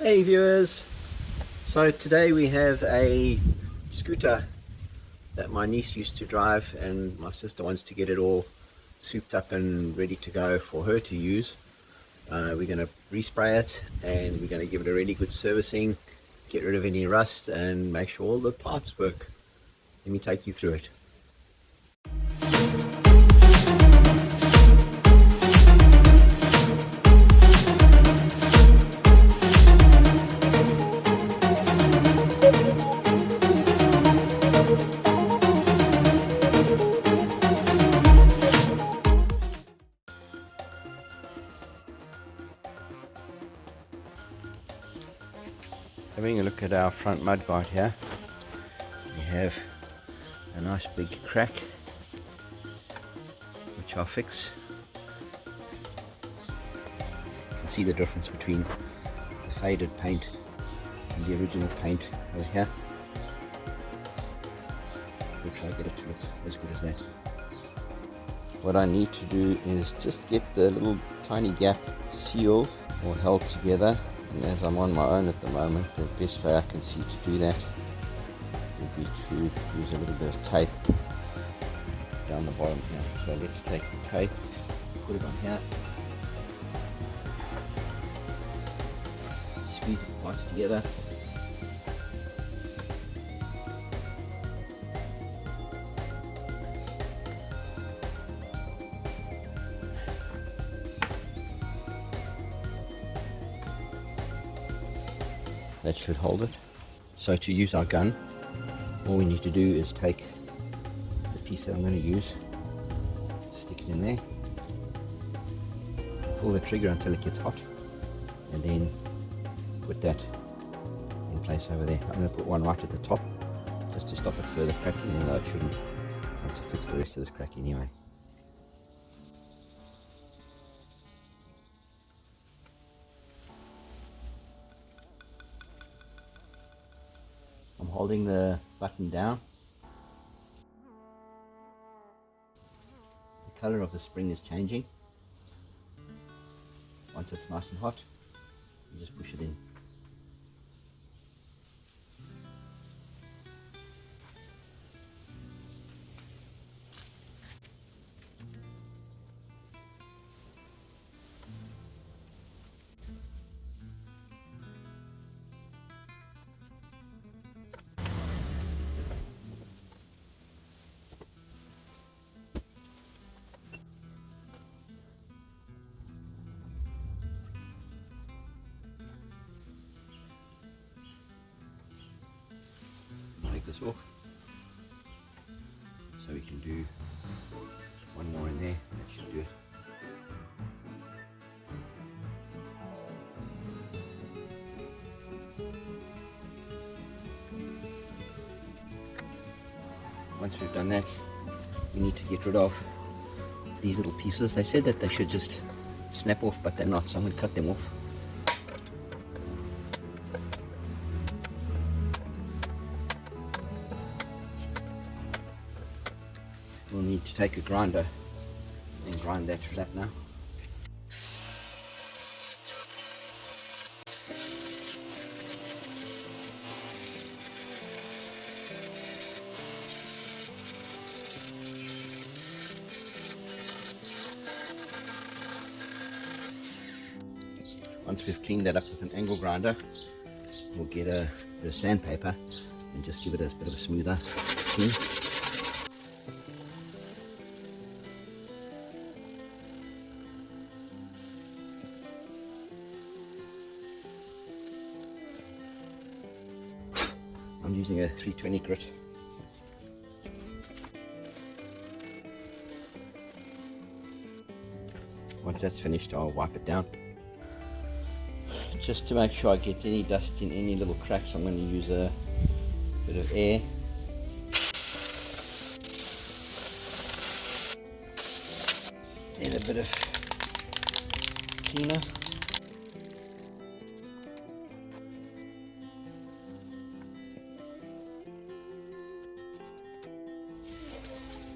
Hey viewers, so today we have a scooter that my niece used to drive and my sister wants to get it all souped up and ready to go for her to use. We're going to respray it and we're going to give it a really good servicing, get rid of any rust and make sure all the parts work. Let me take you through it. Having a look at our front mudguard here, we have a nice big crack which I'll fix. You can see the difference between the faded paint and the original paint over here. We'll try to get it to look as good as that. What I need to do is just get the little tiny gap sealed or held together. And as I'm on my own at the moment, the best way I can see to do that would be to use a little bit of tape down the bottom here. So let's take the tape, put it on here, squeeze the parts together. That should hold it. So to use our gun, all we need to do is take the piece that I'm going to use, stick it in there, pull the trigger until it gets hot, and then put that in place over there. I'm going to put one right at the top just to stop it further cracking, even though it shouldn't once I fix the rest of this crack anyway. I'm holding the button down. The color of the spring is changing. Once it's nice and hot, you just push it in. Take this off so we can do one more in there. That should do it. Once we've done that, we need to get rid of these little pieces. They said that they should just snap off, but they're not, so I'm going to cut them off. We'll need to take a grinder and grind that flat now. Once we've cleaned that up with an angle grinder, we'll get a bit of sandpaper and just give it a bit of a smoother clean. I'm using a 320 grit. Once that's finished, I'll wipe it down. Just to make sure I get any dust in any little cracks, I'm going to use a bit of air. And a bit of cleaner.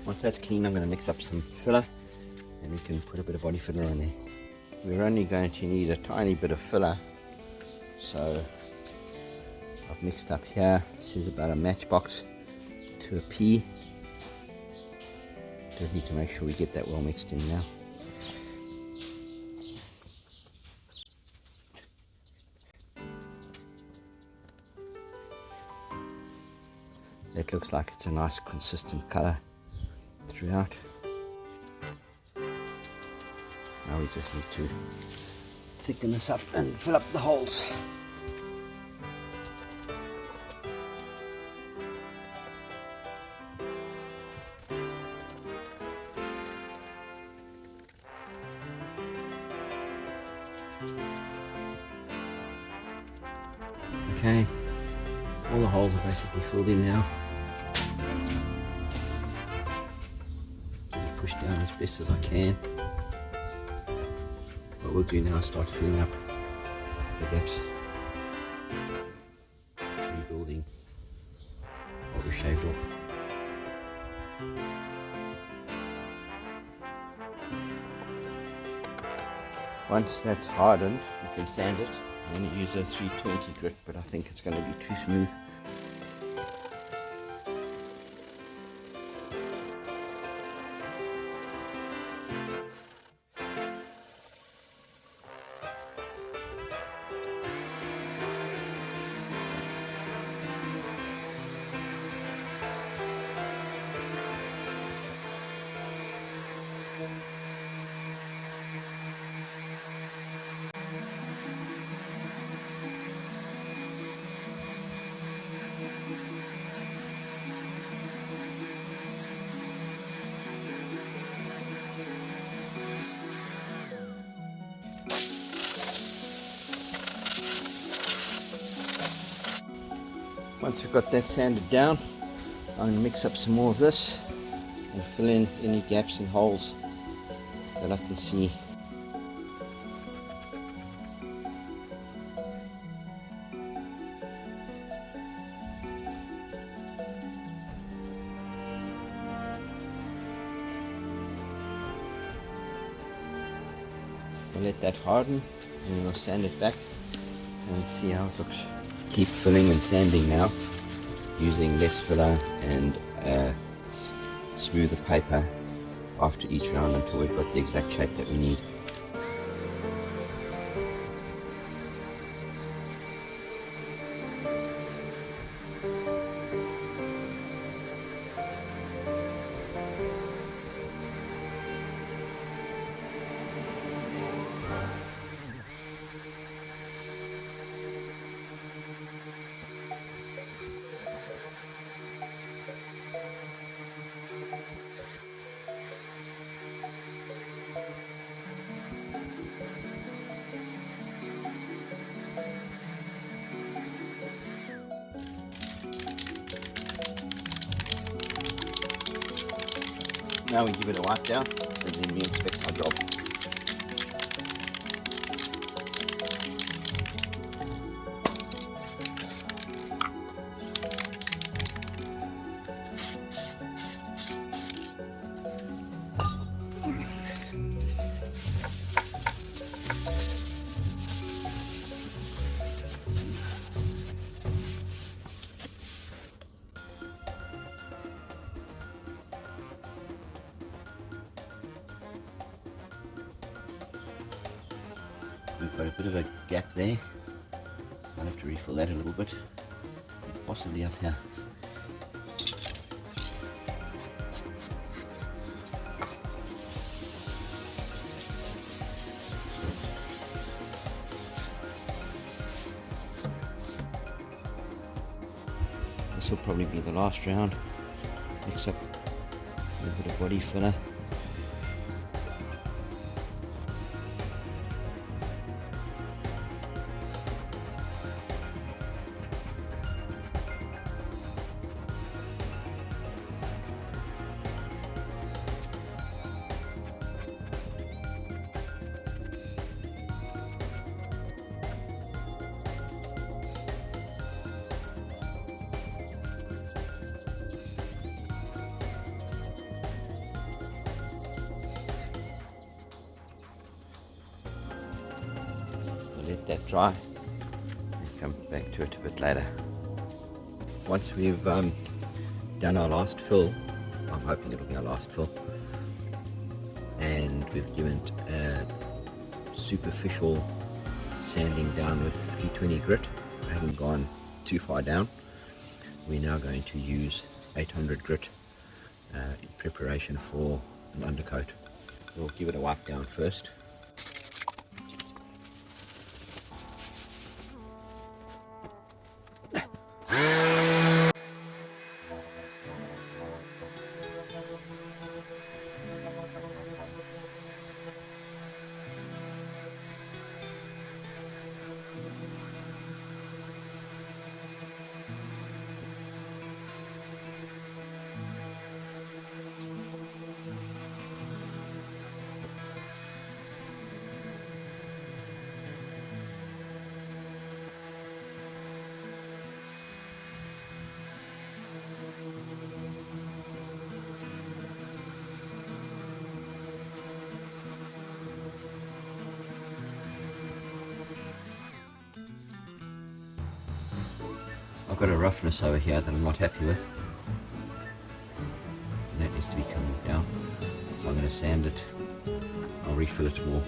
Once that's clean, I'm going to mix up some filler and we can put a bit of body filler on there. We're only going to need a tiny bit of filler, So I've mixed up here, this is about a matchbox to a pea. Just need to make sure we get that well mixed in now. That looks like it's a nice consistent color throughout. Now we just need to thicken this up and fill up the holes. Okay, all the holes are basically filled in now. Push down as best as I can. What we'll do now is start filling up the gaps, rebuilding what we shaved off. Once that's hardened, you can sand it. I'm going to use a 320 grit, but I think it's going to be too smooth. Once I've got that sanded down, I'm going to mix up some more of this and fill in any gaps and holes that I can see. We'll let that harden and we'll sand it back and see how it looks. Keep filling and sanding now, using less filler and smoother paper after each round until we've got the exact shape that we need. Now we give it a wipe down and then we inspect our job. We've got a bit of a gap there. I'll have to refill that a little bit, possibly up here. This will probably be the last round. Mix up a little bit of body filler. Let that dry come back to it a bit later. Once we've done our last fill, I'm hoping it'll be our last fill, and we've given it a superficial sanding down with 320 grit. I haven't gone too far down. We're now going to use 800 grit in preparation for an undercoat. We'll give it a wipe down first. I've got a roughness over here that I'm not happy with, and that needs to be coming down, so I'm going to sand it. I'll refill it more.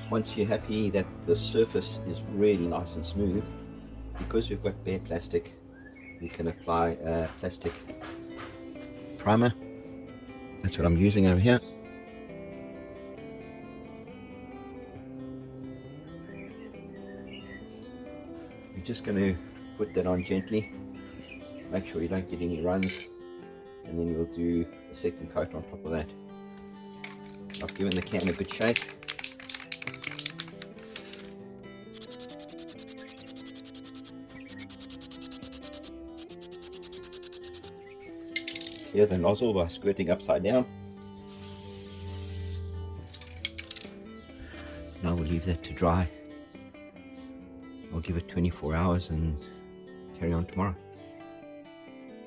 Once you're happy that the surface is really nice and smooth, because we've got bare plastic, we can apply a plastic primer. That's what I'm using over here. You're just going to put that on gently, make sure you don't get any runs, and then we'll do a second coat on top of that. I've given the can a good shake. Clear the nozzle by squirting upside down. Now we'll leave that to dry. I'll give it 24 hours and carry on tomorrow.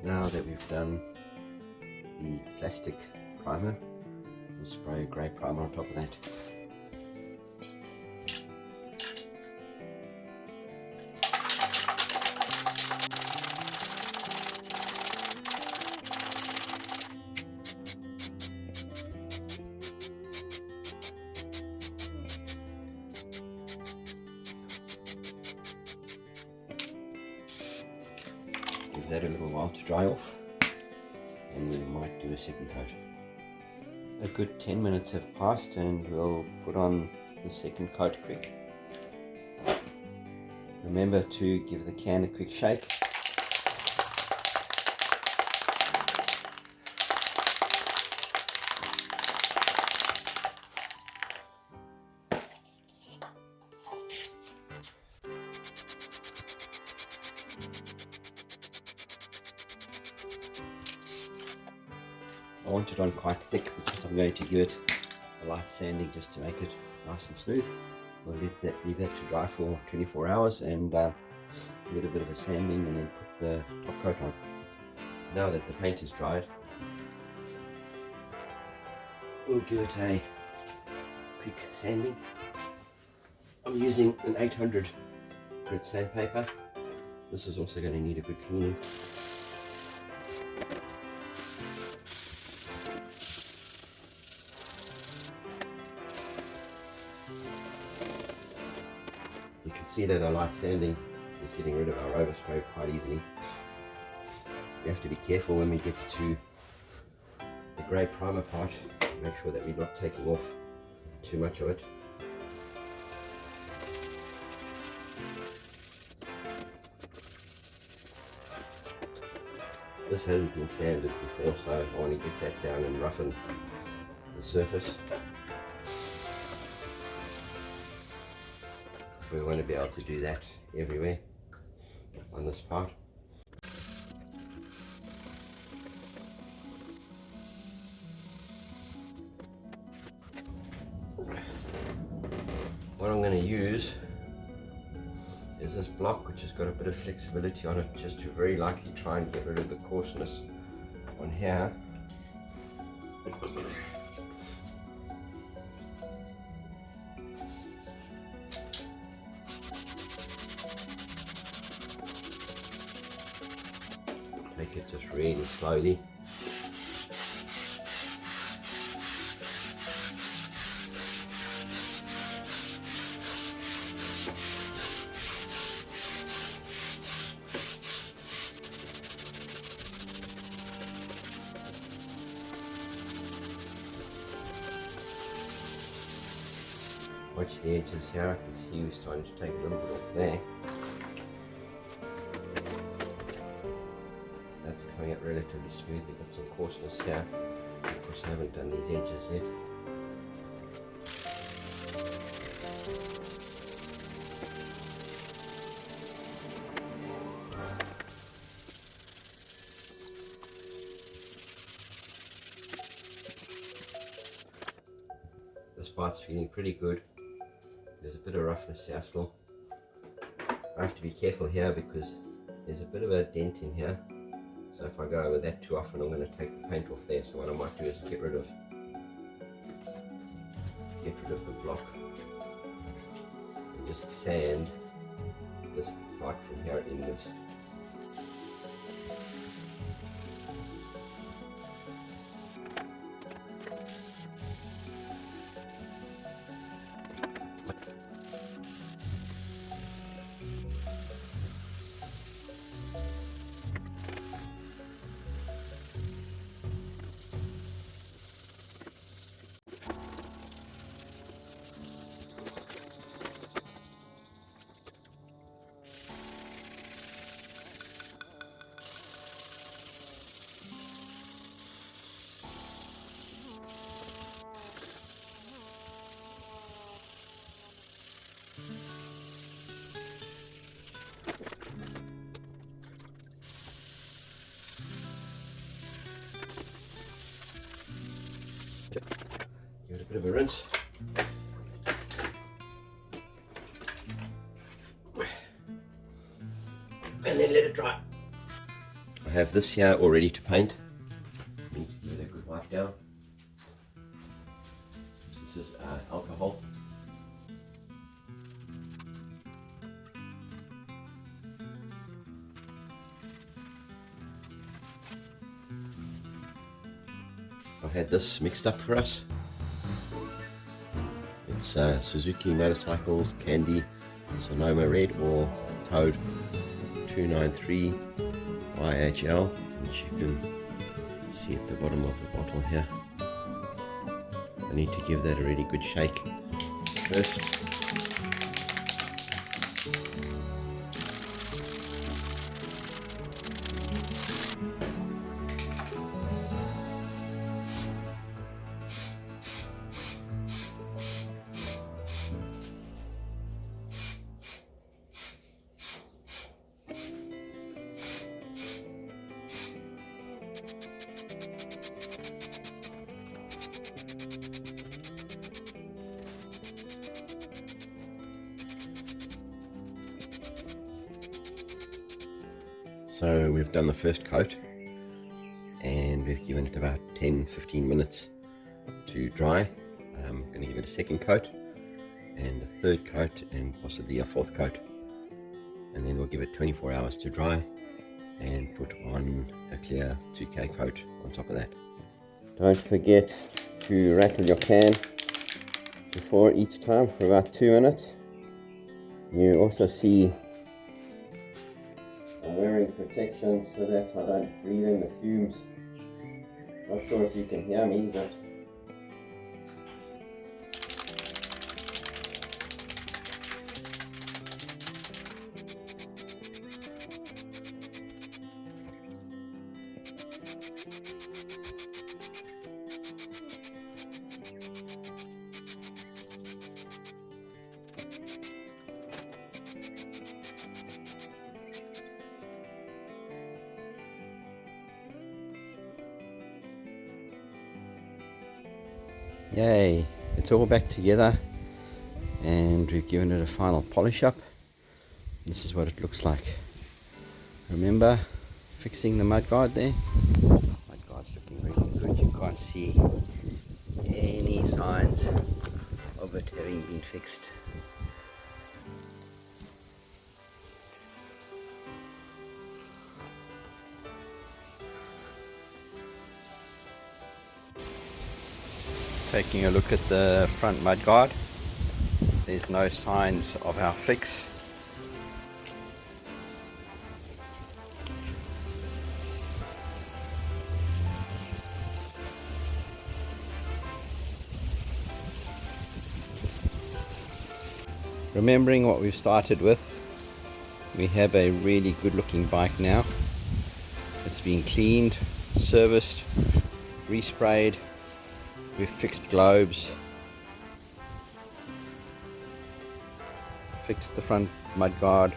Now that we've done the plastic primer, we'll spray a grey primer on top of that. Give that a little while to dry off, and we might do a second coat. A good 10 minutes have passed and we'll put on the second coat quick. Remember to give the can a quick shake. I want it on quite thick because I'm going to give it a light sanding just to make it nice and smooth. We'll leave that to dry for 24 hours and give it a bit of a sanding and then put the top coat on. Now that the paint is dried, we'll give it a quick sanding. I'm using an 800 grit sandpaper. This is also going to need a good cleaning. You can see that our light sanding is getting rid of our overspray quite easily. We have to be careful when we get to the grey primer part, make sure that we're not taking off too much of it. This hasn't been sanded before, so I want to get that down and roughen the surface. We want to be able to do that everywhere on this part. what I'm going to use is this block, which has got a bit of flexibility on it, just to very lightly try and get rid of the coarseness on here. Take it just really slowly. Watch the edges here. I can see we're starting to take a little bit off there. That's coming out relatively smoothly, but some coarseness here. Of course, I haven't done these edges yet. This part's feeling pretty good. There's a bit of roughness here still. I have to be careful here because there's a bit of a dent in here. So if I go over that too often, I'm going to take the paint off there. So what I might do is get rid of the block and just sand this part from here inwards. Give it a bit of a rinse. And then let it dry. I have this here all ready to paint. I need to give it a good wipe down. This is alcohol. I had this mixed up for us. It's Suzuki Motorcycles Candy Sonoma Red, or code 293YHL, which you can see at the bottom of the bottle here. I need to give that a really good shake first. So we've done the first coat and we've given it about 10-15 minutes to dry. I'm going to give it a second coat and a third coat and possibly a fourth coat, and then we'll give it 24 hours to dry and put on a clear 2K coat on top of that. Don't forget to rattle your can before each time for about 2 minutes. You also see I'm wearing protection so that I don't breathe in the fumes. Not sure if you can hear me, but yay, it's all back together. and we've given it a final polish up. This is what it looks like. Remember fixing the mudguard there? Mudguard's looking really good. You can't see any signs of it having been fixed. Taking a look at the front mudguard, there's no signs of our fix. Remembering what we've started with, we have a really good looking bike now. It's been cleaned, serviced, resprayed, we've fixed globes, fixed the front mudguard.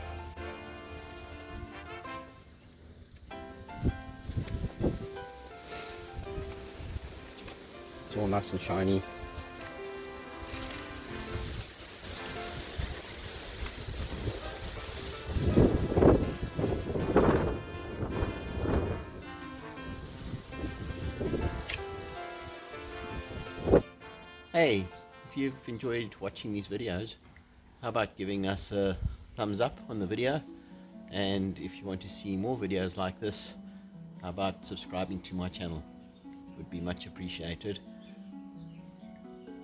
It's all nice and shiny. Hey, if you've enjoyed watching these videos, how about giving us a thumbs up on the video? And if you want to see more videos like this, how about subscribing to my channel? Would be much appreciated.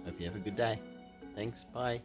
Hope you have a good day. Thanks, bye.